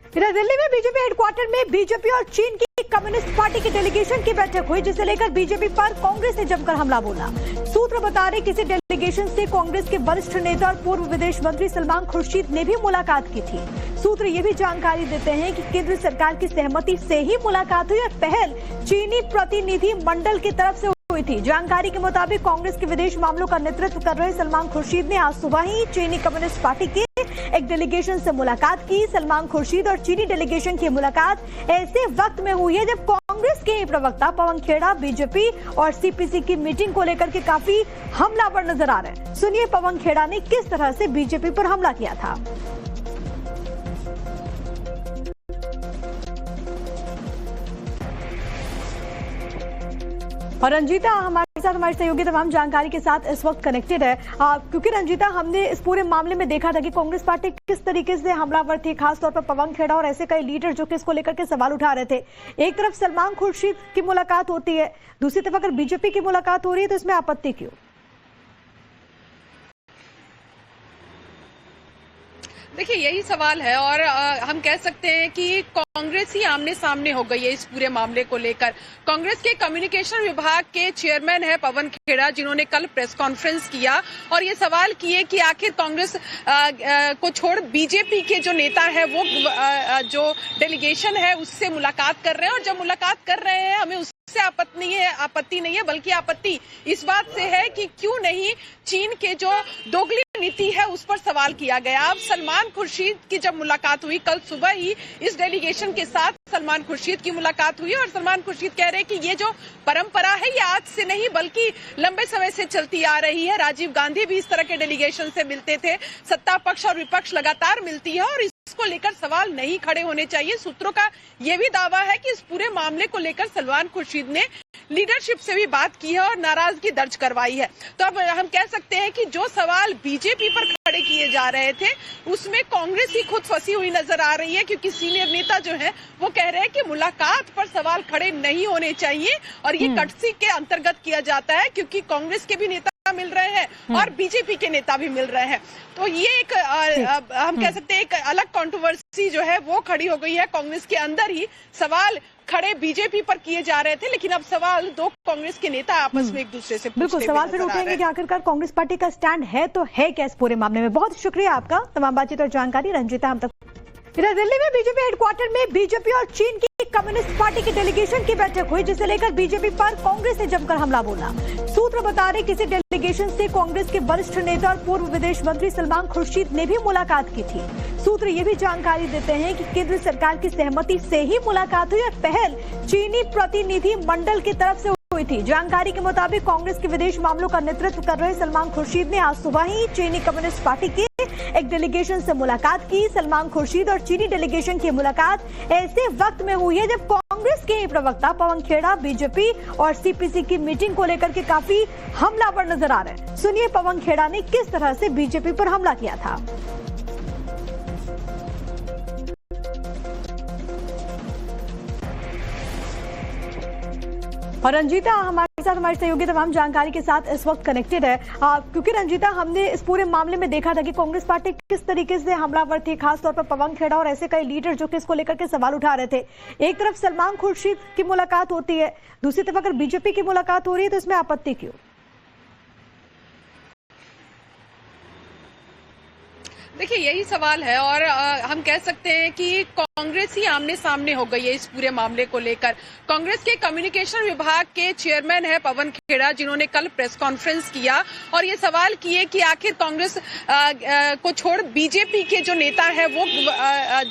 इधर दिल्ली में BJP headquarter में बीजेपी और चीन की कम्युनिस्ट पार्टी की डेलीगेशन की बैठक हुई, जिसे लेकर बीजेपी पर कांग्रेस ने जमकर हमला बोला। सूत्र बता रहे किसी डेलीगेशन से कांग्रेस के वरिष्ठ नेता और पूर्व विदेश मंत्री सलमान खुर्शीद ने भी मुलाकात की थी। सूत्र ये भी जानकारी देते हैं कि केंद्र सरकार की सहमति से ही मुलाकात हुई और पहल चीनी प्रतिनिधि मंडल की तरफ से हुई थी। जानकारी के मुताबिक कांग्रेस के विदेश मामलों का नेतृत्व कर रहे सलमान खुर्शीद ने आज सुबह ही चीनी कम्युनिस्ट पार्टी के एक डेलीगेशन से मुलाकात की। सलमान खुर्शीद और चीनी डेलीगेशन की मुलाकात ऐसे वक्त में हुई है जब कांग्रेस के प्रवक्ता पवन खेड़ा बीजेपी और सीपीसी की मीटिंग को लेकर के काफी हमलावर नजर आ रहे हैं। सुनिए पवन खेड़ा ने किस तरह से बीजेपी पर हमला किया था। और रंजीता हमारे साथ, हमारी सहयोगी तमाम जानकारी के साथ इस वक्त कनेक्टेड है, क्योंकि रंजीता हमने इस पूरे मामले में देखा था कि कांग्रेस पार्टी किस तरीके से हमलावर थी, खासतौर पर पवन खेड़ा और ऐसे कई लीडर जो कि इसको लेकर के सवाल उठा रहे थे। एक तरफ सलमान खुर्शीद की मुलाकात होती है, दूसरी तरफ अगर बीजेपी की मुलाकात हो रही है तो इसमें आपत्ति क्यों? देखिए यही सवाल है और हम कह सकते हैं कि कांग्रेस ही आमने सामने हो गई है इस पूरे मामले को लेकर। कांग्रेस के कम्युनिकेशन विभाग के चेयरमैन है पवन खेड़ा, जिन्होंने कल प्रेस कॉन्फ्रेंस किया और ये सवाल किए कि आखिर कांग्रेस को छोड़ बीजेपी के जो नेता है वो जो डेलीगेशन है उससे मुलाकात कर रहे हैं, और जब मुलाकात कर रहे हैं हमें उससे आपत्ति नहीं है, बल्कि आपत्ति इस बात से है कि क्यों नहीं चीन के जो दोगली नीति है उस पर सवाल किया गया। अब सलमान खुर्शीद की जब मुलाकात हुई कल सुबह ही इस डेलीगेशन के साथ सलमान खुर्शीद की मुलाकात हुई और सलमान खुर्शीद कह रहे हैं कि ये जो परंपरा है ये आज से नहीं बल्कि लंबे समय से चलती आ रही है। राजीव गांधी भी इस तरह के डेलीगेशन से मिलते थे, सत्ता पक्ष और विपक्ष लगातार मिलती है और इसको लेकर सवाल नहीं खड़े होने चाहिए। सूत्रों का यह भी दावा है कि इस पूरे मामले को लेकर सलमान खुर्शीद ने लीडरशिप से भी बात की है और नाराजगी दर्ज करवाई है। तो अब हम कह सकते हैं कि जो सवाल बीजेपी पर खड़े किए जा रहे थे उसमें कांग्रेस ही खुद फंसी हुई नजर आ रही है, क्योंकि सीनियर नेता जो है वो कह रहे हैं कि मुलाकात पर सवाल खड़े नहीं होने चाहिए और ये कटसी के अंतर्गत किया जाता है, क्योंकि कांग्रेस के भी नेता मिल रहे हैं और बीजेपी के नेता भी मिल रहे हैं। तो ये एक हम कह सकते हैं एक अलग कंट्रोवर्सी जो है वो खड़ी हो गई है। कांग्रेस के अंदर ही सवाल खड़े बीजेपी पर किए जा रहे थे, लेकिन अब सवाल दो कांग्रेस के नेता आपस में एक दूसरे से बिल्कुल सवाल फिर उठेंगे कि आखिरकार कांग्रेस पार्टी का स्टैंड है तो है क्या इस पूरे मामले में। बहुत शुक्रिया आपका तमाम बातचीत और जानकारी रंजीता हम तक। इधर दिल्ली में बीजेपी हेडक्वार्टर में बीजेपी और चीन की कम्युनिस्ट पार्टी की डेलीगेशन की बैठक हुई, जिसे लेकर बीजेपी पर कांग्रेस ने जमकर हमला बोला। सूत्र बता रहे किसी डेलीगेशन से कांग्रेस के वरिष्ठ नेता और पूर्व विदेश मंत्री सलमान खुर्शीद ने भी मुलाकात की थी। सूत्र ये भी जानकारी देते हैं कि केंद्र सरकार की सहमति से ही मुलाकात हुई और पहल चीनी प्रतिनिधि मंडल की तरफ से हुई थी। जानकारी के मुताबिक कांग्रेस के विदेश मामलों का नेतृत्व कर रहे सलमान खुर्शीद ने आज सुबह ही चीनी कम्युनिस्ट पार्टी के एक डेलीगेशन से मुलाकात की। सलमान खुर्शीद और चीनी डेलीगेशन की मुलाकात ऐसे वक्त में हुई है जब कांग्रेस के प्रवक्ता पवन खेड़ा बीजेपी और सीपीसी की मीटिंग को लेकर के काफी हमलावर नजर आ रहे हैं। सुनिए पवन खेड़ा ने किस तरह से बीजेपी पर हमला किया था। और रंजीता हमारे साथ, हमारी सहयोगी तमाम जानकारी के साथ इस वक्त कनेक्टेड है, क्योंकि रंजीता हमने इस पूरे मामले में देखा था कि कांग्रेस पार्टी किस तरीके से हमलावर थी, खासतौर पर पवन खेड़ा और ऐसे कई लीडर जो कि इसको लेकर के सवाल उठा रहे थे। एक तरफ सलमान खुर्शीद की मुलाकात होती है, दूसरी तरफ अगर बीजेपी की मुलाकात हो रही है तो इसमें आपत्ति क्यों? देखिए यही सवाल है और हम कह सकते हैं कि कांग्रेस ही आमने सामने हो गई है इस पूरे मामले को लेकर। कांग्रेस के कम्युनिकेशन विभाग के चेयरमैन है पवन खेड़ा, जिन्होंने कल प्रेस कॉन्फ्रेंस किया और ये सवाल किए कि आखिर कांग्रेस को छोड़ बीजेपी के जो नेता है वो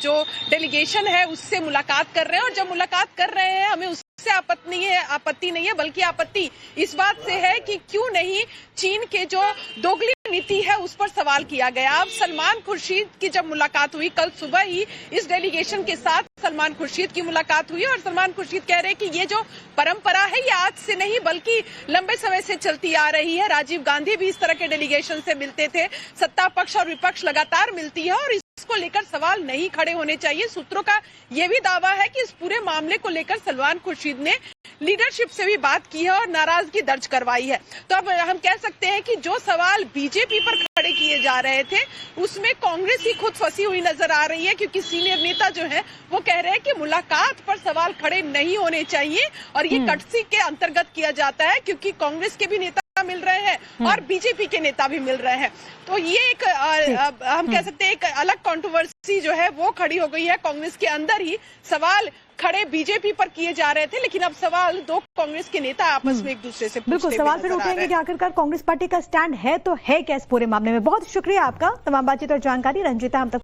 जो डेलीगेशन है उससे मुलाकात कर रहे हैं, और जब मुलाकात कर रहे हैं हमें उससे आपत्ति नहीं है, बल्कि आपत्ति इस बात से है कि क्यों नहीं चीन के जो दोगली नीति है उस पर सवाल किया गया। अब सलमान खुर्शीद की जब मुलाकात हुई कल सुबह ही इस डेलीगेशन के साथ सलमान खुर्शीद की मुलाकात हुई और सलमान खुर्शीद कह रहे हैं कि ये जो परंपरा है ये आज से नहीं बल्कि लंबे समय से चलती आ रही है। राजीव गांधी भी इस तरह के डेलीगेशन से मिलते थे, सत्ता पक्ष और विपक्ष लगातार मिलती है और को लेकर सवाल नहीं खड़े होने चाहिए। सूत्रों का यह भी दावा है कि इस पूरे मामले को लेकर सलमान खुर्शीद ने लीडरशिप से भी बात की है और नाराजगी दर्ज करवाई है। तो अब हम कह सकते हैं कि जो सवाल बीजेपी पर खड़े किए जा रहे थे उसमें कांग्रेस ही खुद फंसी हुई नजर आ रही है, क्योंकि सीनियर नेता जो है वो कह रहे हैं कि मुलाकात पर सवाल खड़े नहीं होने चाहिए और ये कटसी के अंतर्गत किया जाता है, क्योंकि कांग्रेस के भी नेता मिल रहे हैं और बीजेपी के नेता भी मिल रहे हैं। तो ये एक हम कह सकते हैं एक अलग कंट्रोवर्सी जो है वो खड़ी हो गई है। कांग्रेस के अंदर ही सवाल खड़े बीजेपी पर किए जा रहे थे, लेकिन अब सवाल दो कांग्रेस के नेता आपस में एक दूसरे से बिल्कुल सवाल फिर उठेंगे कि आखिरकार कांग्रेस पार्टी का स्टैंड है तो है क्या इस पूरे मामले में। बहुत शुक्रिया आपका तमाम बातचीत और जानकारी रंजीता हम तक